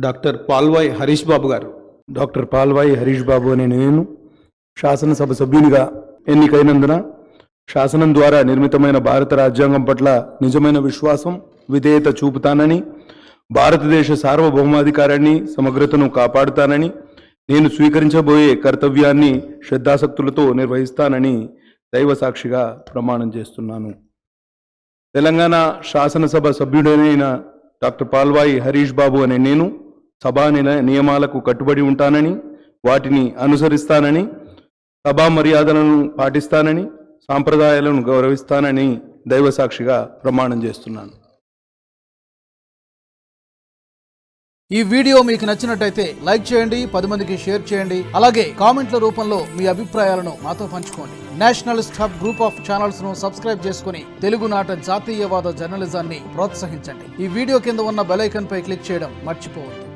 Doctor Palvai Harish బాబు గారు. Doctor Palvai Harish బాబు అనే నేను శాసనసభ సభ్యునిగా ఎన్నికైనందున శాసనం ద్వారా నిర్మితమైన భారత రాజ్యాంగం పట్ల నిజమైన విశ్వాసం, విధేయత చూపుతానని, భారతదేశ సార్వభౌమాధికారాన్ని, సమగ్రతను కాపాడుతానని, నేను స్వీకరించబోయే కర్తవ్యాన్ని శ్రద్ధాసక్తులతో నిర్వహిస్తానని దైవ సాక్షిగా ప్రమాణం చేస్తున్నాను. తెలంగాణ శాసనసభ సభ్యుడైన డాక్టర్ పాల్వాయి హరీష్ బాబు అనే నేను సభా నియమాలకు కట్టుబడి ఉంటానని, వాటిని అనుసరిస్తానని, సభా మర్యాదలను పాటిస్తానని, సాంప్రదాయాలను గౌరవిస్తానని దైవ సాక్షిగా ప్రమాణం చేస్తున్నాను. ఈ వీడియో మీకు నచ్చినట్టయితే లైక్ చేయండి, 10 మందికి షేర్ చేయండి. అలాగే కామెంట్ల రూపంలో మీ అభిప్రాయాలను మాతో పంచుకోండి. Nationalist hub group of channels ను సబ్స్క్రైబ్ చేసుకుని తెలుగునాట జాతీయవాద జర్నలిజాన్ని ప్రోత్సహించండి. ఈ వీడియో కింద ఉన్న బెల్ ఐకాన్ పై క్లిక్ చేయడం మర్చిపోవద్దు.